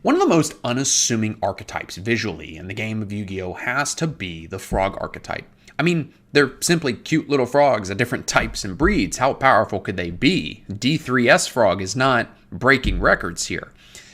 One of the most unassuming archetypes visually in the game of Yu-Gi-Oh! Has to be the frog archetype. I mean, they're simply cute little frogs of different types and breeds. How powerful could they be? D3S frog is not breaking records here.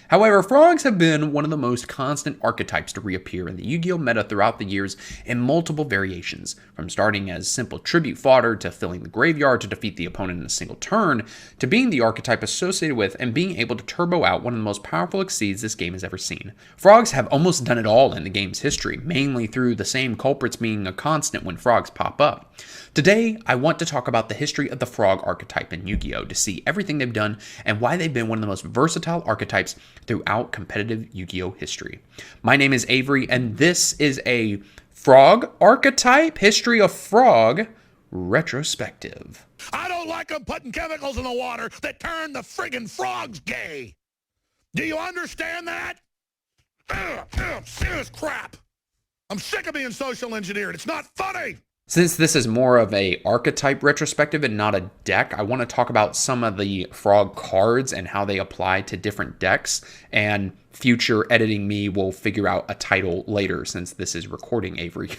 However, frogs have been one of the most constant archetypes to reappear in the Yu-Gi-Oh! Meta throughout the years in multiple variations, from starting as simple tribute fodder to filling the graveyard to defeat the opponent in a single turn, to being the archetype associated with and being able to turbo out one of the most powerful exceeds this game has ever seen. Frogs have almost done it all in the game's history, mainly through the same culprits being a constant when frogs pop up. Today, I want to talk about the history of the frog archetype in Yu-Gi-Oh! To see everything they've done and why they've been one of the most versatile archetypes throughout competitive Yu-Gi-Oh! History. My name is Avery, and this is a frog archetype history of frog retrospective. I don't like them putting chemicals in the water that turn the friggin' frogs gay. Do you understand that? Serious crap. I'm sick of being social engineered. It's not funny. Since this is more of a archetype retrospective and not a deck, I want to talk about some of the frog cards and how they apply to different decks, and future editing me will figure out a title later since this is recording Avery.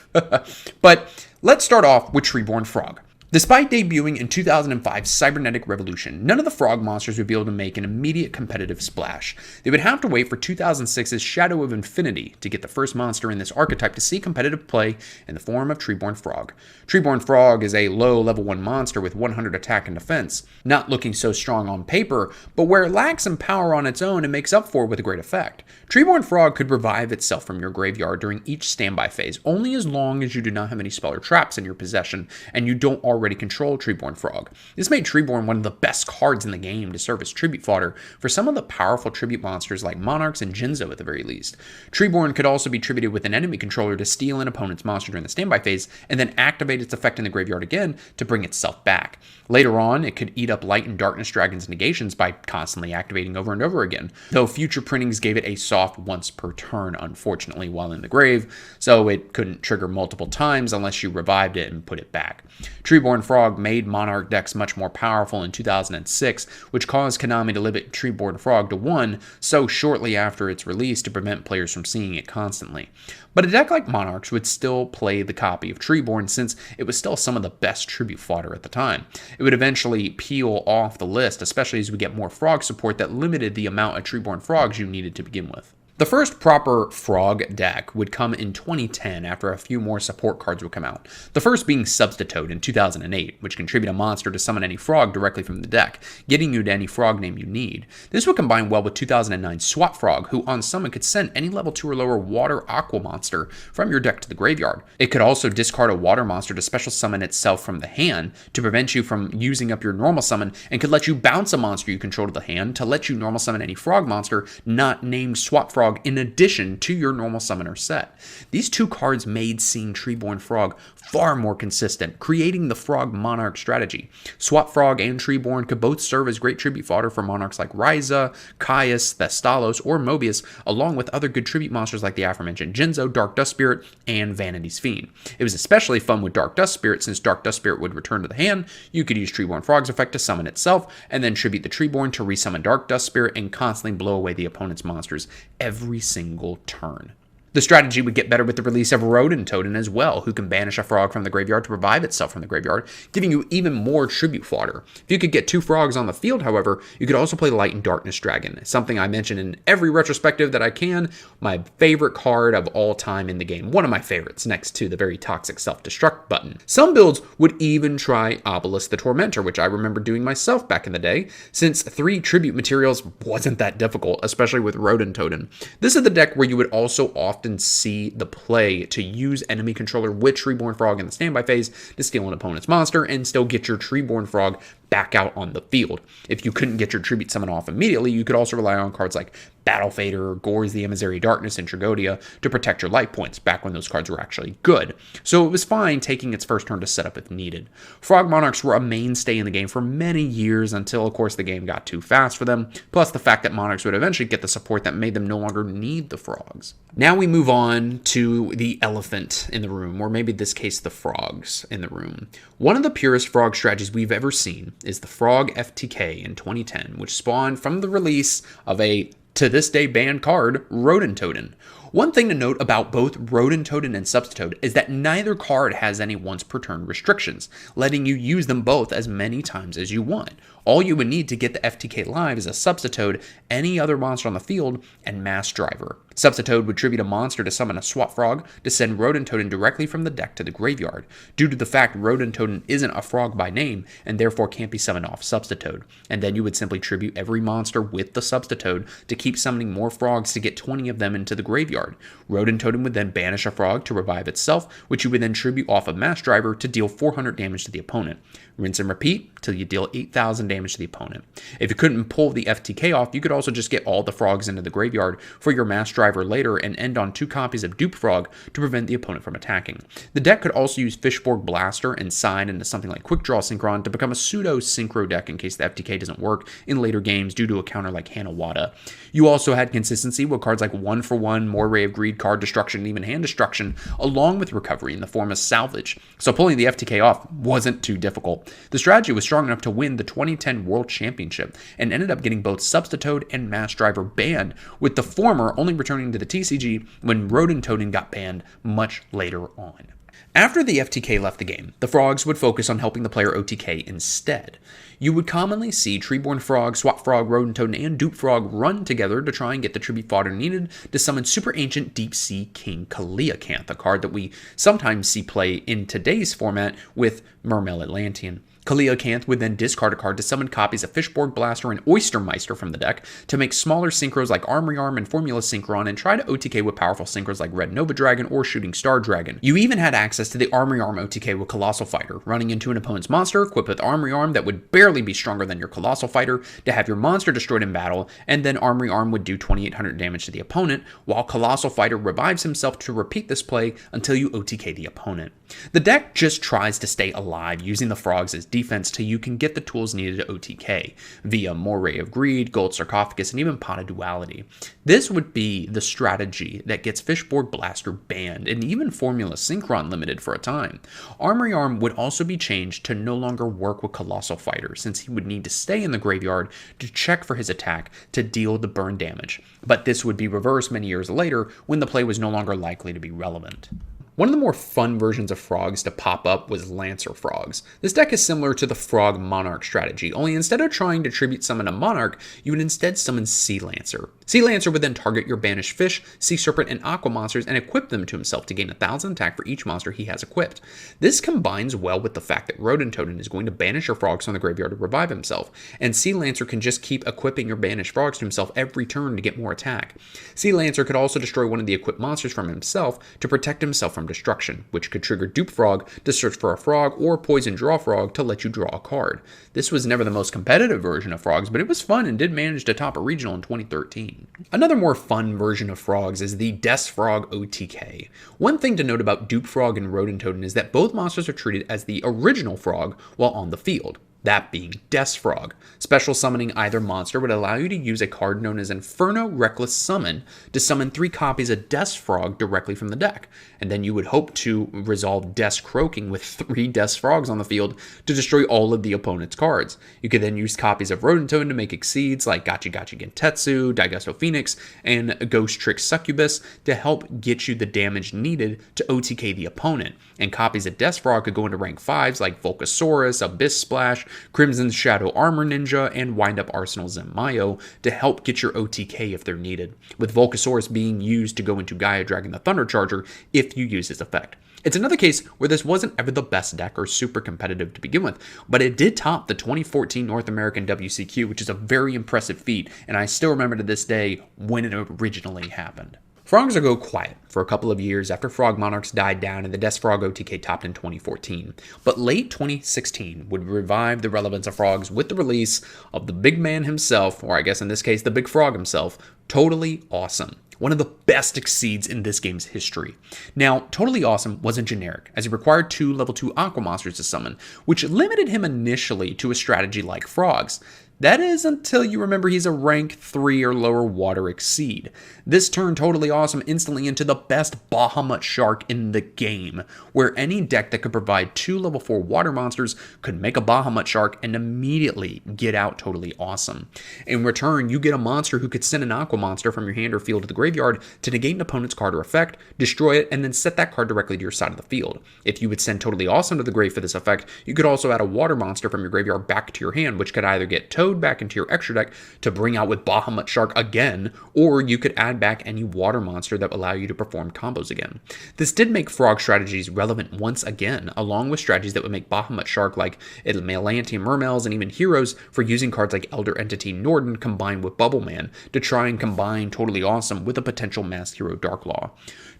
But let's start off with Treeborn Frog. Despite debuting in 2005's Cybernetic Revolution, none of the frog monsters would be able to make an immediate competitive splash. They would have to wait for 2006's Shadow of Infinity to get the first monster in this archetype to see competitive play in the form of Treeborn Frog. Treeborn Frog is a low level 1 monster with 100 attack and defense, not looking so strong on paper, but where it lacks in power on its own and makes up for it with a great effect. Treeborn Frog could revive itself from your graveyard during each standby phase, only as long as you do not have any spell or traps in your possession and you don't already control Treeborn Frog. This made Treeborn one of the best cards in the game to serve as tribute fodder for some of the powerful tribute monsters like Monarchs and Jinzo at the very least. Treeborn could also be tributed with an enemy controller to steal an opponent's monster during the standby phase and then activate its effect in the graveyard again to bring itself back. Later on, it could eat up Light and Darkness Dragon's negations by constantly activating over and over again, though future printings gave it a soft once per turn, unfortunately, while in the grave, so it couldn't trigger multiple times unless you revived it and put it back. Treeborn Frog made Monarch decks much more powerful in 2006, which caused Konami to limit Treeborn Frog to 1 so shortly after its release to prevent players from seeing it constantly. But a deck like Monarchs would still play the copy of Treeborn since it was still some of the best tribute fodder at the time. It would eventually peel off the list, especially as we get more frog support that limited the amount of Treeborn Frogs you needed to begin with. The first proper frog deck would come in 2010 after a few more support cards would come out. The first being Substitute in 2008, which can tribute a monster to summon any frog directly from the deck, getting you to any frog name you need. This would combine well with 2009's Swap Frog, who on summon could send any level 2 or lower water aqua monster from your deck to the graveyard. It could also discard a water monster to special summon itself from the hand to prevent you from using up your normal summon, and could let you bounce a monster you control to the hand to let you normal summon any frog monster not named Swap Frog in addition to your normal summoner set. These two cards made seeing Treeborn Frog far more consistent, creating the Frog Monarch strategy. Swap Frog and Treeborn could both serve as great tribute fodder for monarchs like Ryza, Caius, Thestalos, or Mobius, along with other good tribute monsters like the aforementioned Jinzo, Dark Dust Spirit, and Vanity's Fiend. It was especially fun with Dark Dust Spirit, since Dark Dust Spirit would return to the hand. You could use Treeborn Frog's effect to summon itself, and then tribute the Treeborn to resummon Dark Dust Spirit and constantly blow away the opponent's monsters every single turn. The strategy would get better with the release of Retrsoepctive as well, who can banish a frog from the graveyard to revive itself from the graveyard, giving you even more tribute fodder. If you could get 2 frogs on the field, however, you could also play Light and Darkness Dragon, something I mention in every retrospective that I can, my favorite card of all time in the game. One of my favorites, next to the very toxic Self-Destruct button. Some builds would even try Obelisk the Tormentor, which I remember doing myself back in the day, since 3 tribute materials wasn't that difficult, especially with Retrsoepctive. This is the deck where you would also often see the play to use enemy controller with Treeborn Frog in the standby phase to steal an opponent's monster and still get your Treeborn Frog back out on the field. If you couldn't get your tribute summon off immediately, you could also rely on cards like Battle Fader, Gores the Emissary Darkness, and Tragodia to protect your life points back when those cards were actually good. So it was fine taking its first turn to set up if needed. Frog Monarchs were a mainstay in the game for many years until, of course, the game got too fast for them, plus the fact that Monarchs would eventually get the support that made them no longer need the frogs. Now we move on to the elephant in the room, or maybe in this case the frogs in the room. One of the purest frog strategies we've ever seen is the Frog FTK in 2010, which spawned from the release of a to this day banned card, Rodentoden. One thing to note about both Rodentoden and Substitoad is that neither card has any once per turn restrictions, letting you use them both as many times as you want. All you would need to get the FTK live is a Substitoad, any other monster on the field, and Mass Driver. Substitoad would tribute a monster to summon a Swap Frog to send Rodentoden directly from the deck to the graveyard, due to the fact Rodentoden isn't a frog by name and therefore can't be summoned off Substitoad. And then you would simply tribute every monster with the Substitoad to keep summoning more frogs to get 20 of them into the graveyard. Rodentoden would then banish a frog to revive itself, which you would then tribute off of Mass Driver to deal 400 damage to the opponent. Rinse and repeat till you deal 8,000 damage to the opponent. If you couldn't pull the FTK off, you could also just get all the frogs into the graveyard for your Mass Driver later and end on 2 copies of Dupe Frog to prevent the opponent from attacking. The deck could also use Fishborg Blaster and sign into something like Quick Draw Synchron to become a pseudo-synchro deck in case the FTK doesn't work in later games due to a counter like Hanawada. You also had consistency with cards like 1-for-1, More Ray of Greed, Card Destruction, and even Hand Destruction, along with recovery in the form of Salvage. So pulling the FTK off wasn't too difficult. The strategy was strong enough to win the 2010 World Championship and ended up getting both Substitoad and Mass Driver banned, with the former only returning to the TCG when Rodentoden got banned much later on. After the FTK left the game, the frogs would focus on helping the player OTK instead. You would commonly see Treeborn Frog, Swap Frog, Rodentoden, and Dupe Frog run together to try and get the tribute fodder needed to summon Super Ancient Deep Sea King Kaliakanth, a card that we sometimes see play in today's format with Mermail Atlantean. Kaliakanth would then discard a card to summon copies of Fishborg Blaster and Oystermeister from the deck to make smaller synchros like Armory Arm and Formula Synchron and try to OTK with powerful synchros like Red Nova Dragon or Shooting Star Dragon. You even had access to the Armory Arm OTK with Colossal Fighter, running into an opponent's monster equipped with Armory Arm that would barely be stronger than your Colossal Fighter to have your monster destroyed in battle, and then Armory Arm would do 2,800 damage to the opponent, while Colossal Fighter revives himself to repeat this play until you OTK the opponent. The deck just tries to stay alive using the frogs as defense till you can get the tools needed to OTK via Moray of Greed, Gold Sarcophagus, and even Pot of Duality. This would be the strategy that gets Fishborg Blaster banned and even Formula Synchron limited for a time. Armory Arm would also be changed to no longer work with Colossal Fighter since he would need to stay in the graveyard to check for his attack to deal the burn damage. But this would be reversed many years later when the play was no longer likely to be relevant. One of the more fun versions of frogs to pop up was Lancer Frogs. This deck is similar to the Frog Monarch strategy, only instead of trying to tribute summon a Monarch, you would instead summon Sea Lancer. Sea Lancer would then target your banished fish, sea serpent, and aqua monsters and equip them to himself to gain 1,000 attack for each monster he has equipped. This combines well with the fact that Rodentoden is going to banish your frogs from the graveyard to revive himself, and Sea Lancer can just keep equipping your banished frogs to himself every turn to get more attack. Sea Lancer could also destroy one of the equipped monsters from himself to protect himself from destruction, which could trigger Dupe Frog to search for a frog or Poison Draw Frog to let you draw a card. This was never the most competitive version of frogs, but it was fun and did manage to top a regional in 2013. Another more fun version of frogs is the Des Frog OTK. One thing to note about Dupe Frog and Rodentoden is that both monsters are treated as the original frog while on the field, that being Des Frog. Special summoning either monster would allow you to use a card known as Inferno Reckless Summon to summon 3 copies of Des Frog directly from the deck, and then you would hope to resolve Des Croaking with 3 Des Frogs on the field to destroy all of the opponent's cards. You could then use copies of Rodentoden to make Exceeds like Gachi Gachi Gentetsu, Daigusto Phoenix, and Ghost Trick Succubus to help get you the damage needed to OTK the opponent, and copies of Des Frog could go into rank 5s like Volcasaurus, Abyss Splash, Crimson's Shadow Armor Ninja, and Wind Up Arsenal Zenmayo to help get your OTK if they're needed, with Volcasaurus being used to go into Gaia Dragon the Thunder Charger if you use his effect. It's another case where this wasn't ever the best deck or super competitive to begin with, but it did top the 2014 North American WCQ, which is a very impressive feat, and I still remember to this day when it originally happened. Frogs would go quiet for a couple of years after Frog Monarchs died down and the Des Frog OTK topped in 2014, but late 2016 would revive the relevance of frogs with the release of the big man himself, or I guess in this case the big frog himself, Totally Awesome. One of the best Exceeds in this game's history. Now, Totally Awesome wasn't generic, as it required 2 level 2 Aqua monsters to summon, which limited him initially to a strategy like Frogs. That is until you remember he's a rank 3 or lower water exceed. This turned Totally Awesome instantly into the best Bahamut Shark in the game, where any deck that could provide 2 level 4 water monsters could make a Bahamut Shark and immediately get out Totally Awesome. In return, you get a monster who could send an Aqua monster from your hand or field to the graveyard to negate an opponent's card or effect, destroy it, and then set that card directly to your side of the field. If you would send Totally Awesome to the grave for this effect, you could also add a water monster from your graveyard back to your hand, which could either get towed back into your extra deck to bring out with Bahamut Shark again, or you could add back any water monster that would allow you to perform combos again. This did make Frog strategies relevant once again, along with strategies that would make Bahamut Shark like Atlantean Mermails and even Heroes for using cards like Elder Entity Norden combined with Bubble Man to try and combine Totally Awesome with a potential Masked Hero Darklaw.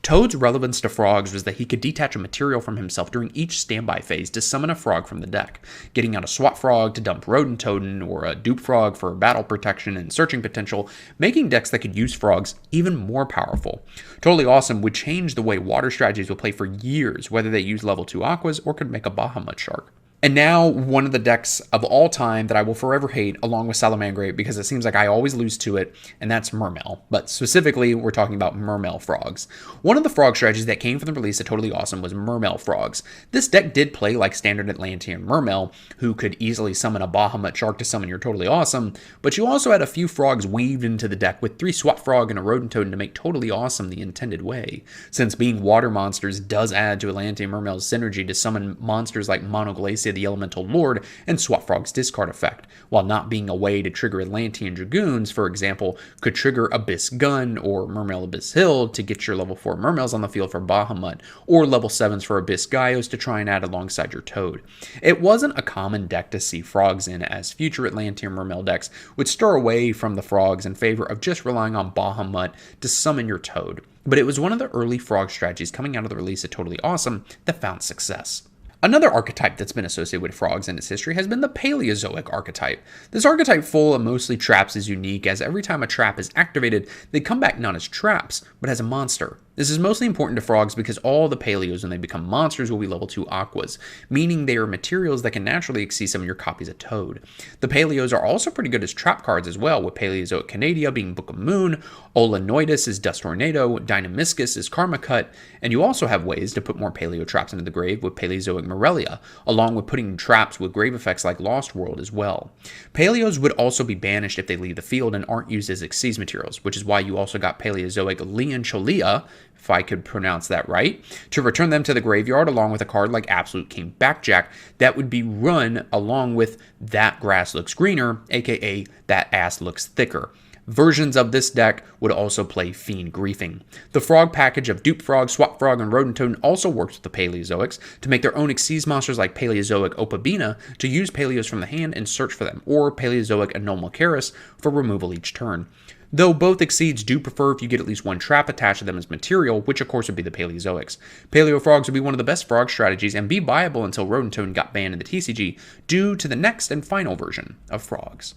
Toad's relevance to frogs was that he could detach a material from himself during each standby phase to summon a frog from the deck, getting out a swap frog to dump Rodent Totem or a dupe frog for battle protection and searching potential, making decks that could use frogs even more powerful. Totally Awesome would change the way water strategies will play for years, whether they use level 2 aquas or could make a Bahamut Shark. And now, one of the decks of all time that I will forever hate, along with Salamangreat, because it seems like I always lose to it, and that's Mermail. But specifically, we're talking about Mermail Frogs. One of the frog strategies that came from the release of Totally Awesome was Mermail Frogs. This deck did play like standard Atlantean Mermail, who could easily summon a Bahamut Shark to summon your Totally Awesome, but you also had a few frogs weaved into the deck with 3 Swap Frog and a Rodent Totem to make Totally Awesome the intended way. Since being water monsters does add to Atlantean Mermail's synergy to summon monsters like Monoglacia the Elemental Lord and Swap Frog's discard effect, while not being a way to trigger Atlantean Dragoons, for example, could trigger Abyss Gun or Mermail Abyss Hill to get your level 4 Mermails on the field for Bahamut, or level 7s for Abyss Gyos to try and add alongside your Toad. It wasn't a common deck to see frogs in, as future Atlantean Mermail decks would stir away from the frogs in favor of just relying on Bahamut to summon your Toad. But it was one of the early frog strategies coming out of the release of Totally Awesome that found success. Another archetype that's been associated with frogs in its history has been the Paleozoic archetype. This archetype full of mostly traps is unique, as every time a trap is activated, they come back not as traps, but as a monster. This is mostly important to frogs because all the Paleos, when they become monsters, will be level 2 aquas, meaning they are materials that can naturally exceed some of your copies of Toad. The Paleos are also pretty good as trap cards as well, with Paleozoic Canadia being Book of Moon, Olanoidus is Dust Tornado, Dynamiscus is Karma Cut, and you also have ways to put more Paleo traps into the grave with Paleozoic Morelia, along with putting traps with grave effects like Lost World as well. Paleos would also be banished if they leave the field and aren't used as Xyz materials, which is why you also got Paleozoic Leoncholia, if I could pronounce that right, to return them to the graveyard along with a card like Absolute King Backjack that would be run along with That Grass Looks Greener, aka That Ass Looks Thicker. Versions of this deck would also play Fiend Griefing. The frog package of Dupe Frog, Swap Frog, and Rodent Totem also works with the Paleozoics to make their own Xyz monsters like Paleozoic Opabina to use Paleos from the hand and search for them, or Paleozoic Anomalocaris for removal each turn. Though both Xyz do prefer if you get at least one trap attached to them as material, which of course would be the Paleozoics. Paleo Frogs would be one of the best frog strategies and be viable until Rodent Totem got banned in the TCG due to the next and final version of Frogs.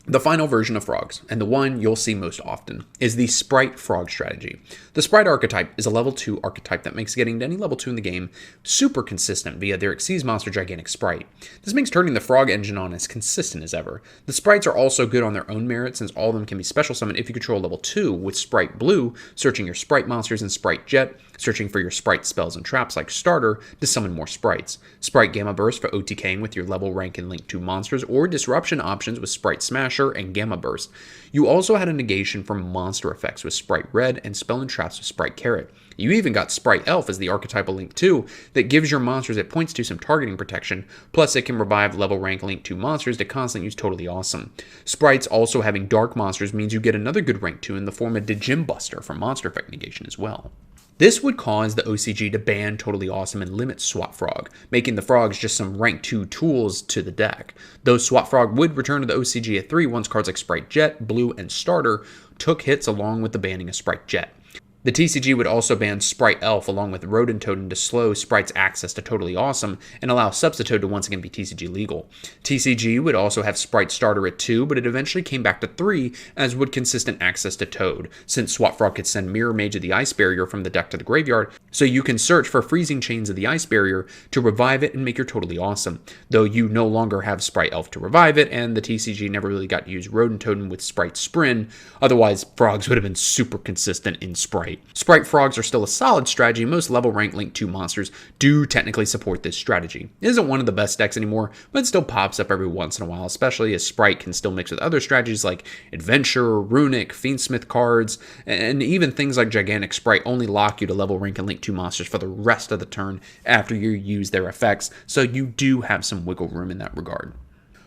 The final version of frogs, and the one you'll see most often, is the Sprite Frog strategy. The Sprite archetype is a level 2 archetype that makes getting to any level 2 in the game super consistent via their Xyz monster Gigantic Sprite. This makes turning the frog engine on as consistent as ever. The sprites are also good on their own merit, since all of them can be special summoned if you control level 2 with Sprite Blue, searching your Sprite monsters in Sprite Jet, searching for your Sprite spells and traps like Starter to summon more sprites. Sprite Gamma Burst for OTKing with your level, rank, and link 2 monsters, or disruption options with Sprite Smasher and Gamma Burst. You also had a negation for monster effects with Sprite Red and spell and traps with Sprite Carrot. You even got Sprite Elf as the archetypal link 2 that gives your monsters it points to some targeting protection, plus it can revive level, rank, link 2 monsters to constantly use Totally Awesome. Sprites also having dark monsters means you get another good rank 2 in the form of Digim Buster for monster effect negation as well. This would cause the OCG to ban Totally Awesome and limit Swap Frog, making the frogs just some rank 2 tools to the deck. Though Swap Frog would return to the OCG at 3 once cards like Sprite Jet, Blue, and Starter took hits along with the banning of Sprite Jet. The TCG would also ban Sprite Elf along with Rodenttoad to slow Sprite's access to Totally Awesome and allow Substitoad to once again be TCG legal. TCG would also have Sprite Starter at 2, but it eventually came back to 3, as would consistent access to Toad, since Swap Frog could send Mirror Mage of the Ice Barrier from the deck to the graveyard, so you can search for Freezing Chains of the Ice Barrier to revive it and make your Totally Awesome, though you no longer have Sprite Elf to revive it, and the TCG never really got to use Rodenttoad with Sprite Sprin, otherwise Frogs would have been super consistent in Sprite. Sprite Frogs are still a solid strategy. Most level rank Link 2 monsters do technically support this strategy. It isn't one of the best decks anymore, but it still pops up every once in a while, especially as Sprite can still mix with other strategies like Adventure, Runic, Fiendsmith cards, and even things like Gigantic Sprite only lock you to level rank and Link 2 monsters for the rest of the turn after you use their effects, so you do have some wiggle room in that regard.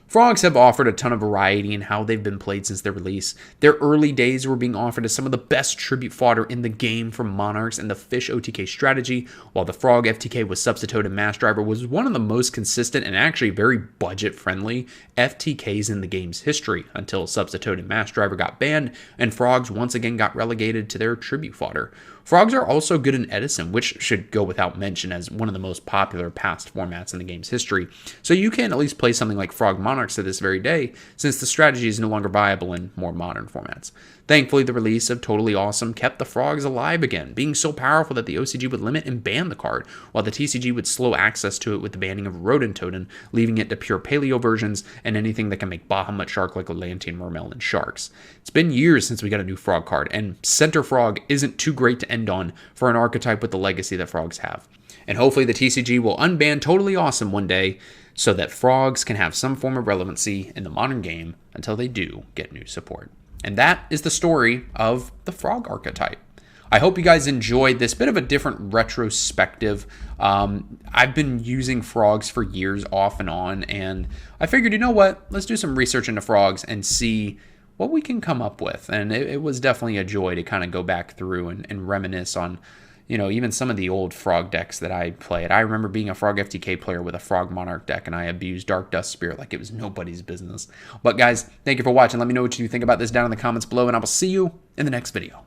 Frogs have offered a ton of variety in how they've been played since their release. Their early days were being offered as some of the best tribute fodder in the game from Monarchs and the Fish OTK strategy, while the Frog FTK with Substitoad and Mass Driver was one of the most consistent and actually very budget-friendly FTKs in the game's history, until Substitoad and Mass Driver got banned and Frogs once again got relegated to their tribute fodder. Frogs are also good in Edison, which should go without mention as one of the most popular past formats in the game's history, so you can at least play something like Frog Monarchs to this very day, since the strategy is no longer viable in more modern formats. Thankfully, the release of Totally Awesome kept the Frogs alive again, being so powerful that the OCG would limit and ban the card, while the TCG would slow access to it with the banning of Rodenttoad, leaving it to pure Paleo versions and anything that can make Bahamut Shark like Atlantean Mermail and Sharks. It's been years since we got a new Frog card, and Center Frog isn't too great to end on for an archetype with the legacy that Frogs have. And hopefully the TCG will unban Totally Awesome one day, so that Frogs can have some form of relevancy in the modern game until they do get new support. And that is the story of the Frog archetype. I hope you guys enjoyed this bit of a different retrospective. I've been using Frogs for years off and on, and I figured, you know what, let's do some research into Frogs and see what we can come up with. And it was definitely a joy to kind of go back through and reminisce on, you know, even some of the old Frog decks that I played. I remember being a Frog FTK player with a Frog Monarch deck, and I abused Dark Dust Spirit like it was nobody's business. But guys, thank you for watching. Let me know what you think about this down in the comments below, and I will see you in the next video.